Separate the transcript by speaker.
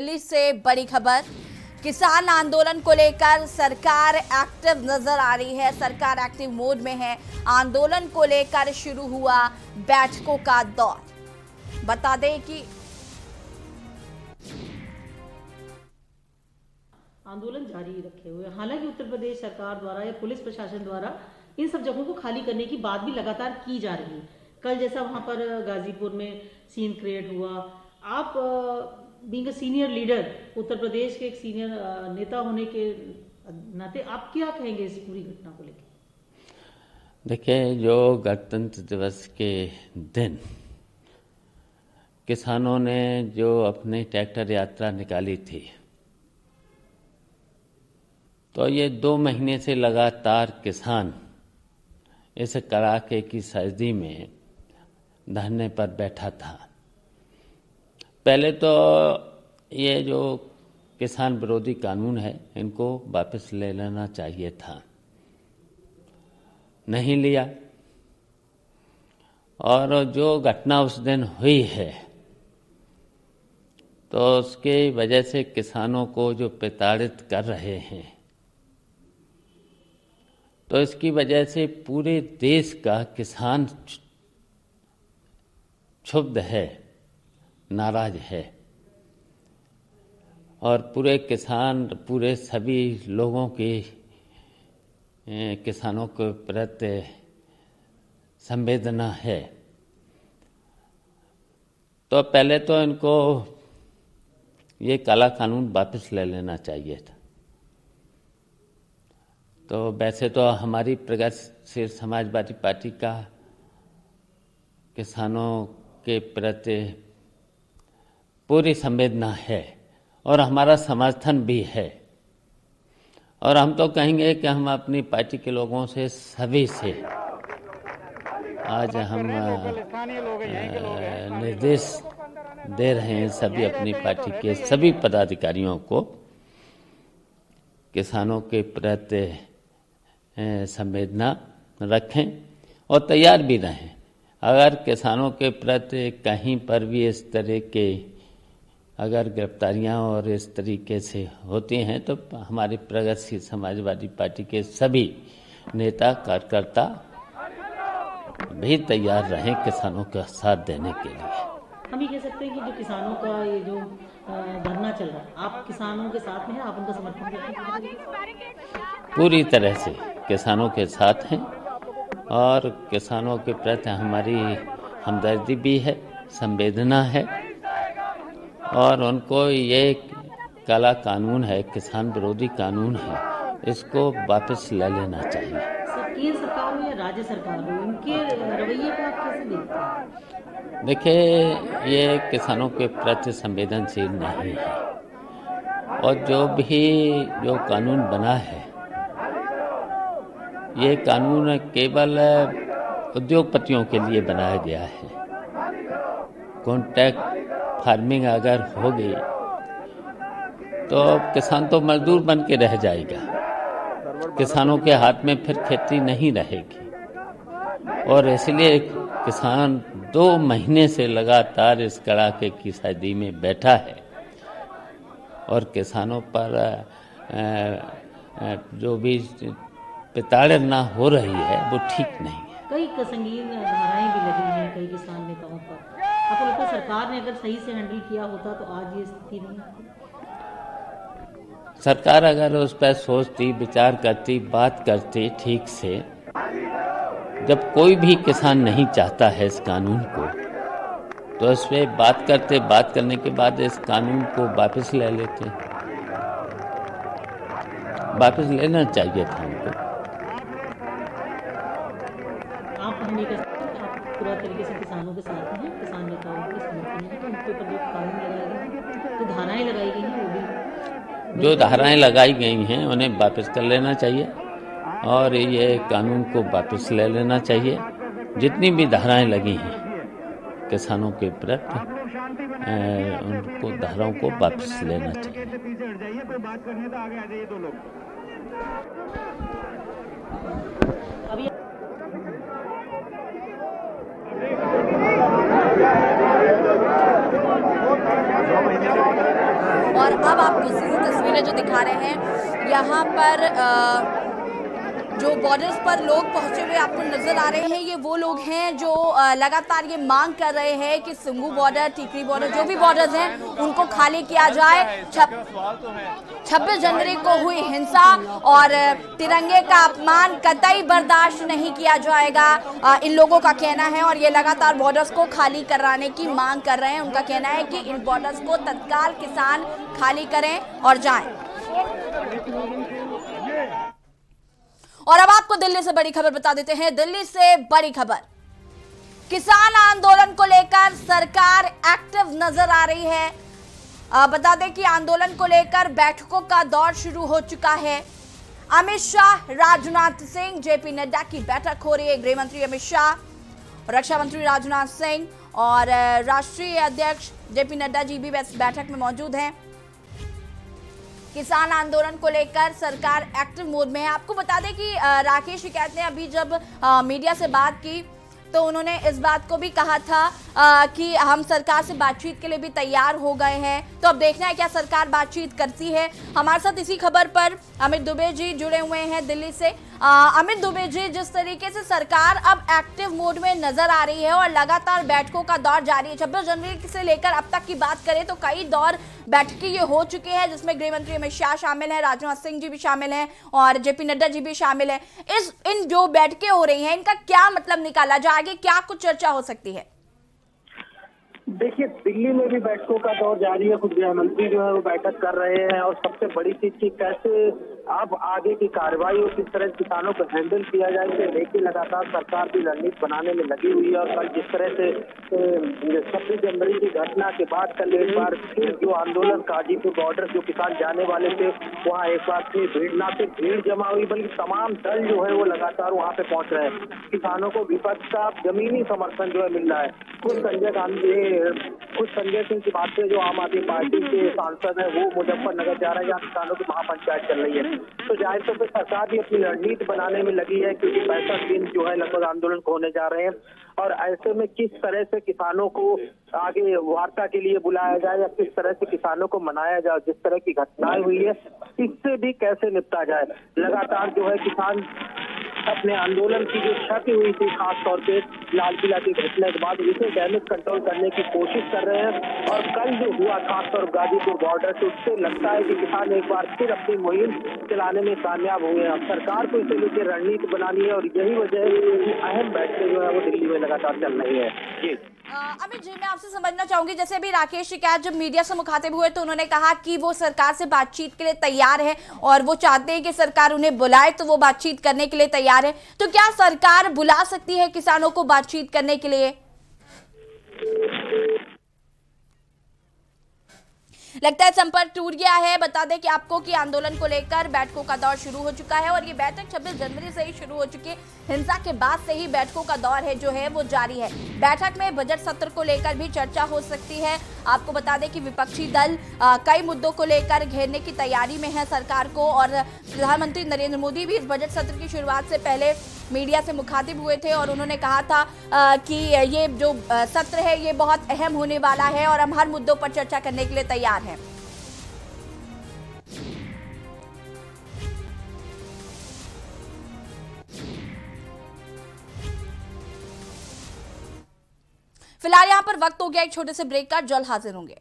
Speaker 1: दिल्ली से बड़ी खबर। किसान आंदोलन को लेकर सरकार एक्टिव नजर आ रही है। सरकार एक्टिव मोड में है। आंदोलन को लेकर शुरू हुआ बैठकों का दौर। बता दें कि
Speaker 2: आंदोलन जारी रखे हुए। हालांकि उत्तर प्रदेश सरकार द्वारा या पुलिस प्रशासन द्वारा इन सब जगहों को खाली करने की बात भी लगातार की जा रही है। कल जैसा वहां पर गाजीपुर में सीन क्रिएट हुआ। आप being a senior leader, Uttar Pradesh के एक सीनियर नेता होने के नाते आप क्या कहेंगे इस पूरी घटना को लेकर?
Speaker 3: देखिए, जो गणतंत्र दिवस के दिन किसानों ने जो अपनी ट्रैक्टर यात्रा निकाली थी, तो ये 2 महीने से लगातार किसान इस कड़ाके की सर्दी में धरने पर बैठा था। पहले तो ये जो किसान विरोधी कानून है, इनको वापस ले लेना चाहिए था, नहीं लिया। और जो घटना उस दिन हुई है, तो उसके वजह से किसानों को जो प्रताड़ित कर रहे हैं, तो इसकी वजह से पूरे देश का किसान क्षुब्ध है, नाराज है। और पूरे किसान, पूरे सभी लोगों की किसानों के प्रति संवेदना है। तो पहले तो इनको ये काला कानून वापस ले लेना चाहिए था। तो वैसे तो हमारी प्रगतिशील समाजवादी पार्टी का किसानों के प्रति पूरी संवेदना है और हमारा समर्थन भी है। और हम तो कहेंगे कि हम अपनी पार्टी के लोगों से, सभी से आज हम निर्देश दे रहे हैं, सभी अपनी पार्टी के सभी पदाधिकारियों को, किसानों के प्रति संवेदना रखें और तैयार भी रहें। अगर किसानों के प्रति कहीं पर भी इस तरह के अगर गिरफ्तारियां और इस तरीके से होती हैं, तो हमारी प्रगतिशील समाजवादी पार्टी के सभी नेता कार्यकर्ता भी तैयार रहें किसानों का साथ देने के लिए।
Speaker 2: हम ये कह सकते हैं कि जो किसानों का ये जो धरना चल रहा है, आप किसानों के साथ में हैं, आप उनका समर्थन करते हैं?
Speaker 3: पूरी तरह से किसानों के साथ हैं और किसानों के प्रति हमारी हमदर्दी भी है, संवेदना है। और उनको ये काला कानून है, किसान विरोधी कानून है, इसको वापस ले लेना चाहिए।
Speaker 2: केंद्र सरकार हो या राज्य सरकार हो, इनके रवैये को आप कैसे देखते हैं?
Speaker 3: देखिए, ये किसानों के प्रति संवेदनशील नहीं है। और जो कानून बना है, ये कानून केवल उद्योगपतियों के लिए बनाया गया है। कॉन्ट्रैक्ट फार्मिंग अगर होगी तो किसान तो मजदूर बन के रह जाएगा, किसानों के हाथ में फिर खेती नहीं रहेगी। और इसलिए किसान 2 महीने से लगातार इस कड़ाके की सर्दी में बैठा है और किसानों पर जो भी प्रताड़ना हो रही है, वो ठीक नहीं है।
Speaker 2: कई संगीन धाराएं भी लगी हैं कई किसान नेताओं पर। आपको लगता है सरकार ने अगर सही से हैंडल किया होता तो आज ये स्थिति नहीं होती?
Speaker 3: सरकार अगर उस पर सोचती, विचार करती, बात करती ठीक से। जब कोई भी किसान नहीं चाहता है इस कानून को, तो इस पर बात करते, बात करने के बाद इस कानून को वापस ले लेते। वापस लेना चाहिए था उनको।
Speaker 2: आप हम ये कह सकते हैं आप पूरा तरीके से किसानों के साथ हैं, किसान नेताओं के समर्थन में, तो उनके ऊपर जो कानून लगाए गए हैं, जो धाराएं लगाई गई हैं, वो भी
Speaker 3: जो धाराएं लगाई गई हैं उन्हें वापस कर लेना चाहिए और ये कानून को वापस ले लेना चाहिए। जितनी भी धाराएं लगी हैं किसानों के प्रति, उनको धाराओं को वापस लेना चाहिए।
Speaker 1: और अब आपको सीधी तस्वीरें जो दिखा रहे हैं यहाँ पर जो बॉर्डर्स पर लोग पहुंचे हुए आपको नजर आ रहे हैं, ये वो लोग हैं जो लगातार ये मांग कर रहे हैं कि सिंघू बॉर्डर, टीकरी बॉर्डर, जो भी बॉर्डर्स हैं उनको खाली किया जाए। 26 जनवरी को हुई हिंसा और तिरंगे का अपमान कतई बर्दाश्त नहीं किया जाएगा, इन लोगों का कहना है। और ये लगातार बॉर्डर्स को खाली कराने की मांग कर रहे हैं। उनका कहना है कि इन बॉर्डर्स को तत्काल किसान खाली करें और जाएं। और अब आपको दिल्ली से बड़ी खबर बता देते हैं। दिल्ली से बड़ी खबर, किसान आंदोलन को लेकर सरकार एक्टिव नजर आ रही है। बता दें कि आंदोलन को लेकर बैठकों का दौर शुरू हो चुका है। अमित शाह, राजनाथ सिंह, जेपी नड्डा की बैठक हो रही है। गृह मंत्री अमित शाह, रक्षा मंत्री राजनाथ सिंह और राष्ट्रीय अध्यक्ष जेपी नड्डा जी भी बैठक में मौजूद हैं। किसान आंदोलन को लेकर सरकार एक्टिव मोड में है। आपको बता दें कि राकेश टिकैत ने अभी जब मीडिया से बात की तो उन्होंने इस बात को भी कहा था कि हम सरकार से बातचीत के लिए भी तैयार हो गए हैं। तो अब देखना है क्या सरकार बातचीत करती है। हमारे साथ इसी खबर पर अमित दुबे जी जुड़े हुए हैं दिल्ली से। अमित दुबे जी, जिस तरीके से सरकार अब एक्टिव मोड में नजर आ रही है और लगातार बैठकों का दौर जारी है, 26 जनवरी से लेकर अब तक की बात करें तो कई दौर बैठकें ये हो चुके हैं, जिसमें गृह मंत्री अमित शाह शामिल हैं, राजनाथ सिंह जी भी शामिल हैं और जेपी नड्डा जी भी शामिल हैं। इन जो बैठकें हो रही हैं, इनका क्या मतलब निकाला जाए, आगे क्या कुछ चर्चा हो सकती है?
Speaker 4: देखिए, दिल्ली में भी बैठकों का दौर जारी है। कुछ गृह मंत्री जो है वो बैठक कर रहे हैं और सबसे बड़ी चीज की कैसे अब आगे की कार्रवाई और किस तरह किसानों को हैंडल किया जाए, इसे लेकर लगातार सरकार की रणनीति बनाने में लगी हुई है। और कल जिस तरह से 26 जनवरी की घटना के बाद कल एक बार फिर जो आंदोलन गाजीपुर बॉर्डर जो किसान जाने वाले थे वहाँ एक बार फिर भीड़, ना सिर्फ भीड़ जमा हुई बल्कि तमाम दल जो है वो लगातार वहाँ पे पहुंच रहे हैं। किसानों को विपक्ष का जमीनी समर्थन जो है मिल रहा है। कुछ संजय सिंह की बात से जो आम आदमी पार्टी के सांसद है वो मुजफ्फरनगर जा रहे हैं, जहाँ किसानों की महापंचायत चल रही है। तो जाहिर तौर पर सरकार भी अपनी रणनीति बनाने में लगी है, क्योंकि 65 दिन जो है लगभग आंदोलन को होने जा रहे हैं। और ऐसे में किस तरह से किसानों को आगे वार्ता के लिए बुलाया जाए या किस तरह से किसानों को मनाया जाए, जिस तरह की घटनाएं हुई है इससे भी कैसे निपटा जाए। लगातार जो है किसान अपने आंदोलन की जो क्षति हुई थी, खासतौर पे लाल किला की घटना के बाद, उसे डैमेज कंट्रोल करने की कोशिश कर रहे हैं। और कल जो हुआ खासतौर गाजीपुर बॉर्डर से, उससे लगता है कि किसान एक बार फिर अपनी मुहिम चलाने में कामयाब हुए हैं। अब सरकार को इसे लेकर रणनीति बनानी है और यही वजह है कि अहम बैठकें जो है वो दिल्ली में लगातार चल रही है। जी
Speaker 1: अमित जी, मैं आपसे समझना चाहूंगी, जैसे अभी राकेश टिकैत जब मीडिया से मुखातिब हुए तो उन्होंने कहा कि वो सरकार से बातचीत के लिए तैयार है और वो चाहते हैं कि सरकार उन्हें बुलाए तो वो बातचीत करने के लिए तैयार है। तो क्या सरकार बुला सकती है किसानों को बातचीत करने के लिए? लगता है संपर्क टूट गया है। बता दें कि आपको कि आंदोलन को लेकर बैठकों का दौर शुरू हो चुका है और ये बैठक 26 जनवरी से ही शुरू हो चुकी है। हिंसा के बाद से ही बैठकों का दौर है जो है वो जारी है। बैठक में बजट सत्र को लेकर भी चर्चा हो सकती है। आपको बता दें कि विपक्षी दल कई मुद्दों को लेकर घेरने की तैयारी में है सरकार को, और प्रधानमंत्री नरेंद्र मोदी भी इस बजट सत्र की शुरुआत से पहले मीडिया से मुखातिब हुए थे और उन्होंने कहा था कि ये जो सत्र है ये बहुत अहम होने वाला है और हम हर मुद्दों पर चर्चा करने के लिए तैयार हैं। फिलहाल यहाँ पर वक्त हो गया एक छोटे से ब्रेक का, जल्द हाजिर होंगे।